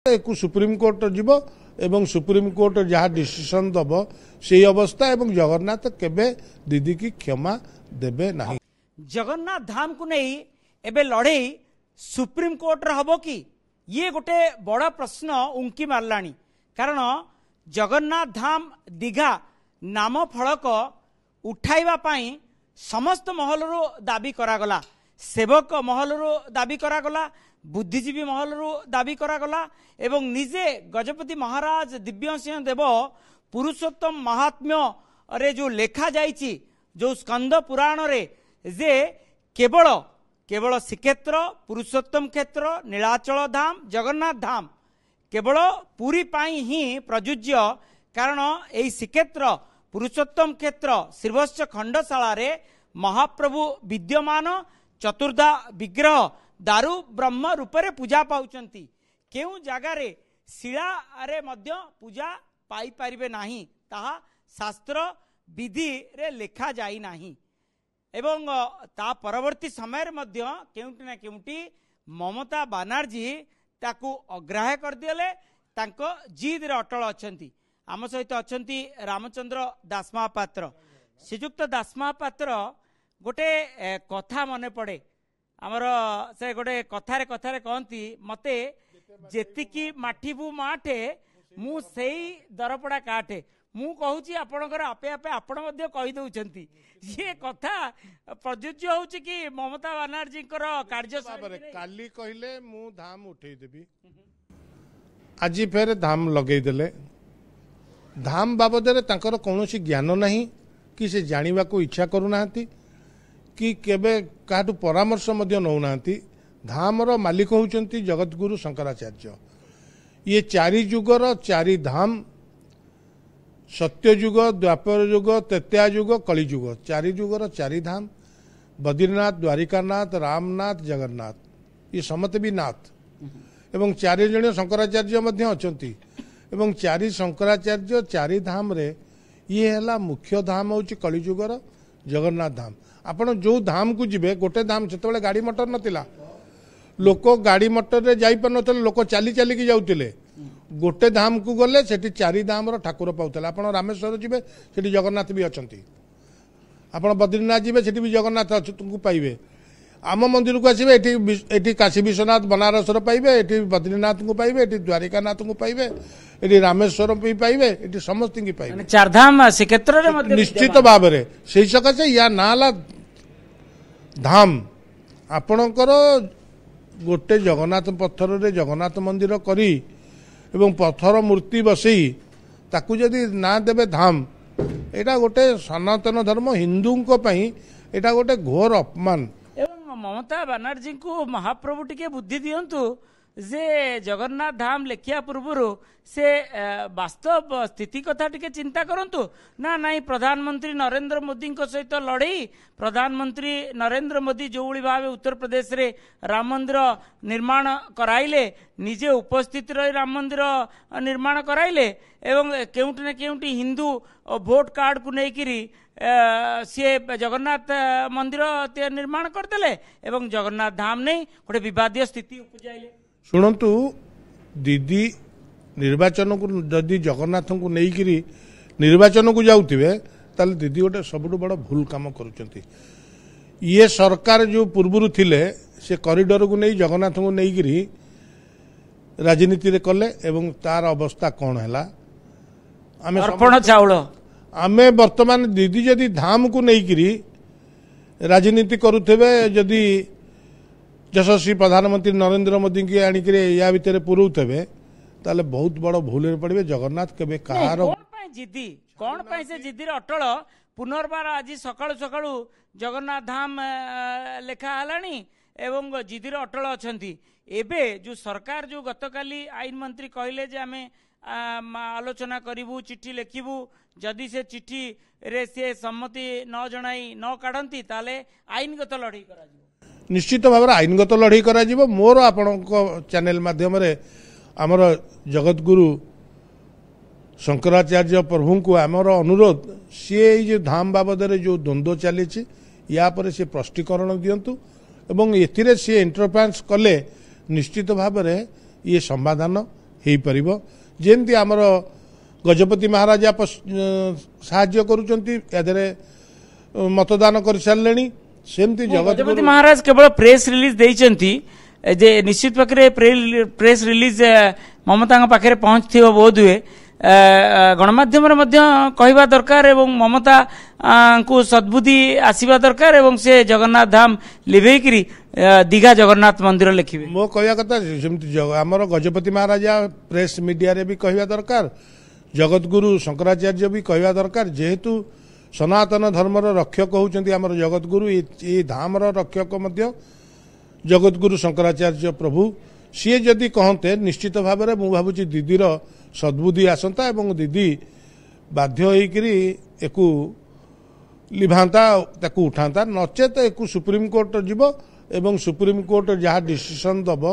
Supreme court जीव एवं supreme court जहाँ डिसीजन दब से अवस्था एवं जगन्नाथ केबे दीदी की क्षमा देबे नहीं। जगन्नाथ धाम को नहीं एबे लड़ई सुप्रीम कोर्ट हम कि ये गोटे बड़ा प्रश्न उंकी मारलानी। कारण जगन्नाथ धाम दीघा नाम फलक उठाइबा पाई समस्त महलरू दाबी करागला, सेवक महलरू दाबी करागला, बुद्धिजीवी महलरू दाबी करागला एवं निजे गजपति महाराज दिव्य सिंह देव पुरुषोत्तम महात्म्य रे जो लेखा जाइछि जो स्कंद पुराण रे जे केवल केवल श्रीक्षेत्र, पुरुषोत्तम क्षेत्र, नीलाचल धाम, जगन्नाथ धाम केवल पुरी पाई ही प्रयुज्य। कारण यही श्रीक्षेत्र, पुरुषोत्तम क्षेत्र, श्रीवत्स खंडशाला रे महाप्रभु विद्यमान चतुर्धा विग्रह दारु ब्रह्म रूपरे पूजा पाउचंती। केउ जगार शिला रे मध्य पूजा पाई पारिबे नाही, ताहा शास्त्र विधि रे लेखा जाई नाही। एवं ता परवर्ती समय मध्य केउटी ना केउटी ममता बानर्जी ताकू अग्राह्य कर दिले, तांको जिद रे अटल अछंती। आम सहित अछंती रामचंद्र दास महापात्र। श्रीजुक्त दास महापात्र गोटे कथा मने पड़े आमर से गोटे कथारे कथारे कहती मते जेतिकी माठिबू माठे मु सेई दरपड़ा काटे। मु कहूची आपणकर आपे आपे आपण मध्य कहि दउचंती। ये कथा प्रयुज्य होउची कि ममता बानर्जी कार्य काली कहले मु धाम उठेई देबी, आज फेर धाम लगेई देले। धाम बाबदरे तांकर कौनसी ज्ञान नहीं कि से जानिबा को इच्छा करूनाहांती कि केबे काटू परामर्श मध्य नौनाहांती। धामर मालिक होउचंती जगतगुरु शंकराचार्य। ये चारि जुगर चारि धाम, सत्य युग, द्वापर युग, त्रेता युग, कली युग, चारि जुगर चारि धाम, बद्रीनाथ, द्वारिकानाथ, रामनाथ, जगन्नाथ, ये समते भी नाथ एवं चारि जण शंकराचार्य मध्य अछंती। एवं चारि शंकराचार्य चारि धाम रे ये हला मुख्य धाम होची कली युगर जगन्नाथ धाम। आपण जो धाम को जिबे गोटे धाम सेतबेले गाड़ी मोटर नथिला, लोक गाड़ी मोटर रे जाई पर नथिले, लोक चाली चाली की जाउतिले। गोटे धाम को गले सेठी चारि धाम रो ठाकुर पाउतले। आपण रामेश्वर जिबे सेठी जगन्नाथ भी अछंती, आपण बद्रीनाथ जिबे सेठी भी जगन्नाथ तुमको पाइबे। आम मंदिर को आसबे एठी काशी विश्वनाथ बनारस रो पाइबे, एठी बद्रीनाथ को पाइबे, एठी द्वारिकानाथ को पाइबे, एठी रामेश्वर भी पाइबे, एठी समस्त की पाइबे। चार धाम श्रीक्षेत्र रे मध्य निश्चित भाव रे सेही सकाशे या नाला धाम। आपणकर गोटे जगन्नाथ पत्थर रे जगन्नाथ मंदिर करी एवं पत्थर मूर्ति बसई ताकू जदि ना देबे धाम, एटा गोटे सनातन धर्म हिंदू पई एटा गोटे घोर अपमान। एवं ममता बानर्जी को महाप्रभु टिके बुद्धि दियंतु जे जगन्नाथ धाम लेखिया पूर्व से वास्तव स्थिति कथा टिके चिंता करंतु ना नहीं। प्रधानमंत्री नरेंद्र मोदी सहित लड़ई प्रधानमंत्री नरेंद्र मोदी जो भाव उत्तर प्रदेश रे राम मंदिर निर्माण कराइले, निजे उपस्थित रही राम मंदिर निर्माण कराइले एवं केउटी ना केउटी हिंदू भोट कार्ड को लेकिरी सी जगन्नाथ मंदिर निर्माण करदेले एवं जगन्नाथ धाम नहीं गोटे विवादीय स्थिति उपजाइले। शुणु दीदी निर्वाचन को जदि जगन्नाथ को लेकिरी निर्वाचन को जाउथिबे ताले दीदी गोटे सबुठ बड़ भूल काम करुचंती। ये सरकार जो पूर्व थिले से कॉरिडोर को नहीं जगन्नाथ को लेकिरी राजनीति रे कले एवं तार अवस्था कौन है अर्पण चाउल आमे वर्तमान दीदी जदि धाम को लेकिरी राजनीति करुथेबे, जदि यशस्वी प्रधानमंत्री नरेंद्र मोदी की आनिक या भितर पुरौथे ताले बहुत बड़ भूल पड़े। जगन्नाथ केबे कहार जिद्दी कौन से जिद्दी अटल पुनर्बार आज सकाळु सकाळु जगन्नाथ धाम लेखा हलानी एवं जिद्दी अटल अछंती। एबे जो सरकार जो गतकाली आईन मंत्री कहले जे आमे आलोचना करिबू, चिट्ठी लिखिबू, जदि से चिट्ठी रे से सम्मति न जणाई न काढंती ताले आईनगत लड़ाई करा जिवो। निश्चित भाव आईनगत लड़ाई करा जिवो। मोर आपणक चैनल माध्यम रे आमर जगतगुरु शंकराचार्य प्रभु को आमर अनुरोध, सी जो धाम बाबद जो द्वंद्व चली या पर सी प्रष्टीकरण दिंतु एवं एथिरे सी इंटरफेरेंस कले निश्चित भाव ये समाधान हो पार जेमती आमर गजपति महाराजा साहाय्य करुचंती यादरे मतदान कर सारे सेमती गजपति महाराज केवल प्रेस रिलीज देइचंती जे निश्चित पाखे प्रेस रिलीज ममता पाखे पहुंची बोध हुए गणमाध्यम कहवा दरकार एवं ममता को सद्बुद्धि आसवा दरकार एवं से जगन्नाथ धाम लिभेकरी दीघा जगन्नाथ मंदिर लिखिबे मो कहया कथा आमर गजपति महाराजा प्रेस मीडिया रे भी कहवा दरकार जगतगुरु शंकराचार्य भी कहवा दरकार जेहेतु सनातन धर्मर रक्षक होउचंती आमर जगतगुरु ए धामर रक्षक मध्य जगतगुरु शंकराचार्य प्रभु सी जदि कहते निश्चित भाव में मु भावुची दीदीर सद्बुद्धि आसंता एवं दीदी बाध्य होइकरी एकु लिभांता ताकू उठांता नचेत एकु सुप्रीम कोर्ट जीव एवं सुप्रीम कोर्ट जहाँ डिसीजन दब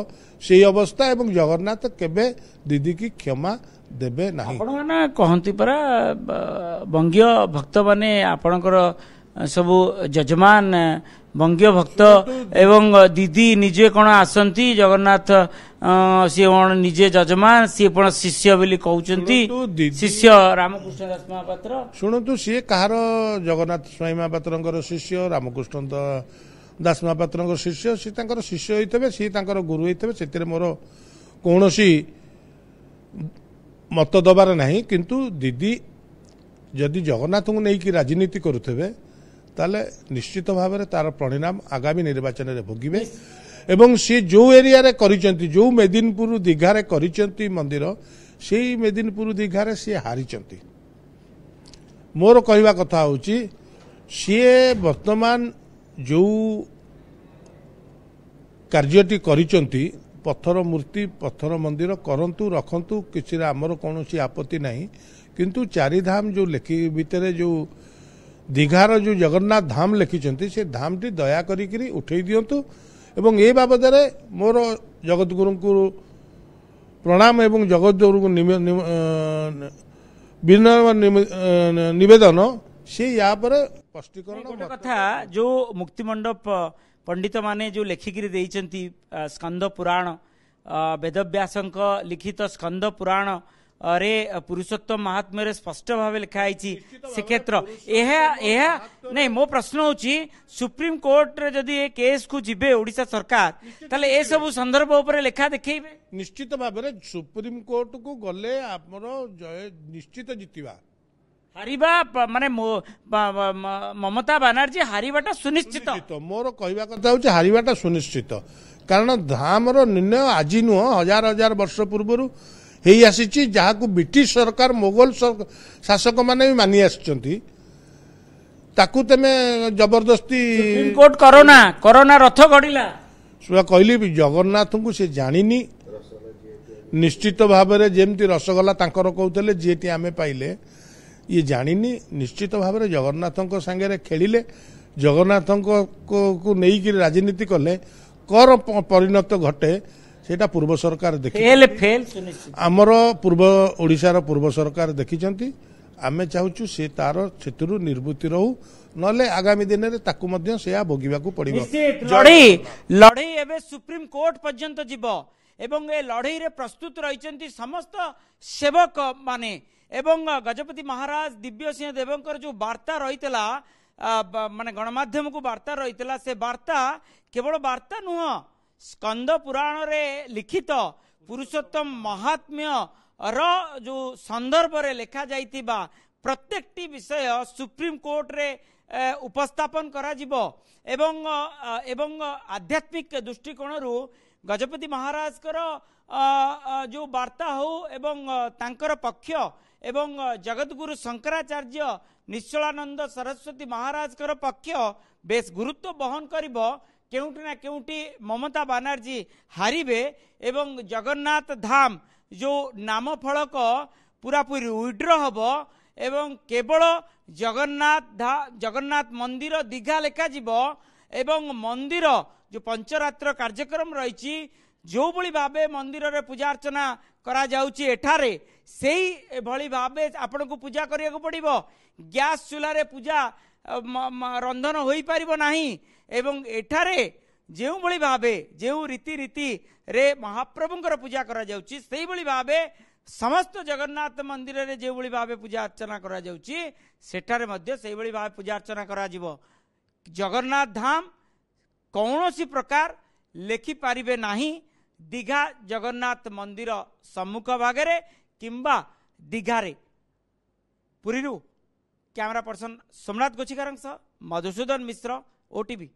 से अवस्था एवं जगन्नाथ केबे दीदी की क्षमा देबे नाही। आपण माने कहंती परा बंग्य भक्त माने आपणकर सबु जजमान बंग्य भक्त एवं दीदी निजे कौन आसंती जगन्नाथ सी निजे जजमान सी शिष्य बोली कहउचंती शिष्य रामकृष्ण दास महापात्र शुणु सी कहार जगन्नाथ स्वामी महापात्र शिष्य रामकृष्ण दास महापात्र शिष्य सी शिष्य होते सी गुरु होते से मोर कौन मत दबार नहीं किंतु दीदी जदि जगन्नाथ को लेकिन राजनीति करुथे ताले निश्चित भाव में तार परिणाम आगामी निर्वाचन में भोगिबे एवं सी जो एरिया रे करिसेंती जो मेदिनीपुर दीघा रे करिसेंती मंदिर से मेदिनीपुर दीघा रे सी हारिचंती मोर कहवा कथा होची सी वर्तमान जो कार्यटी करिसेंती पत्थर मूर्ति पत्थर मंदिर करंतु रखंतु किसी आमर कौन आपत्ति नहीं किंतु चारिधाम जो लेखि भितर जो दीघार जो जगन्नाथ धाम लिखिं से धाम टी दया करी उठे दिंतु एवं ए बाबद मोर जगतगुरु को प्रणाम एवं जगतगुरु को निवेदन से या पर स्पष्टीकरण कथा जो मुक्तिमंडप पंडित माने जो लेखिकी देइचंती स्कंद पुराण वेदव्यासंक लिखित स्कंद पुराण रे पुरुषोत्तम महात्म्य रे स्पष्ट भाव लिखाई से क्षेत्र नहीं मो प्रश्न होची सुप्रीम कोर्ट रे जदि ए केस को जिबे ओडिशा सरकार ताले ए सब संदर्भ ऊपर लेखा देखैबे निश्चित भाव में सुप्रीम कोर्ट को गले आमर जय निश्चित जितिबा हारिबा माने ममता बनर्जी हारिबाटा सुनिश्चित मोर कहवा कथा होची हारिबाटा सुनिश्चित कारण धामर निर्णय आज नुह हजार हजार वर्ष पूर्व हेई आसी जहाँ को ब्रिटिश सरकार मोगल शासक माने भी मानि आछंती ताकू तमे जबरदस्ती सुप्रीम कोर्ट कोरोना रथ गड़िला कहली जगन्नाथ को से जानिनी निश्चित भाव में जेमती रसगोला तांकर कहते जीटी आमे पाइले ये जानिनी निश्चित भाव में जगन्नाथ सांगे खेलिले जगन्नाथ को नहीं राजनीति कले कर परिणत घटे सेटा पूर्व सरकार देखि आमर पूर्व ओडिशार पूर्व सरकार देखिचंती आमे चाहूचु से तार क्षेत्रु निर्वृत्ति रहू नले आगामी दिन रे ताकू मध्य सेया भोगिबा को पड़िबो लड़ई एबे सुप्रीम कोर्ट पर्यंत जीवो एवं ए लड़ई रे प्रस्तुत रहिचंती समस्त सेवक माने एवं गजपति महाराज दिव्य सिंह देवंकर जो वार्ता रहितला माने गणमाध्यम को वार्ता रहितला से वार्ता केवल वार्ता नुह स्कंद पुराण रे लिखित पुरुषोत्तम महात्म्य रो जो संदर्भ रे लिखा जाइतिबा प्रत्येकटी विषय सुप्रीम कोर्ट रे उपस्थापन करा जिवो एवं आध्यात्मिक दृष्टिकोण रु गजपति महाराज जो वार्ता हो एवं तांकर पक्ष एवं जगतगुरु शंकराचार्य निश्चलानंद सरस्वती महाराज पक्ष बेस गुरुत्व बहन करिबो केउटी ना केउटी ममता बनर्जी हारिबे एवं जगन्नाथ धाम जो नाम फलक पूरा पूरी विड्र हबो एवं केवल जगन्नाथ मंदिर दीघा लेखा जीवो एवं मंदिर जो पंचरात्र कार्यक्रम रही जो भली भावे मंदिर रे पूजा अर्चना करा जाउची एठारे सेही भली भावे आपण को पूजा करिया को पड़िबो गैस चूल्हा रे पूजा रंधन होई परिबो नाही एवं एठारे जो भावे जो रीति रे महाप्रभुंकर पूजा करा जाउची सेही भली भावे समस्त जगन्नाथ मंदिर रे जो भावे पूजा अर्चना करा जाउची सेठारे मध्य सेही भली भावे पूजा अर्चना करा जिवो। जगन्नाथ धाम कौनसी प्रकार लेखि पारिबे नाही दीघा जगन्नाथ मंदिर सम्मुख भागरे किंबा दीघारे। पुरीरू कैमरा पर्सन सोमनाथ गोछिकार मधुसूदन मिश्र, ओटीवी।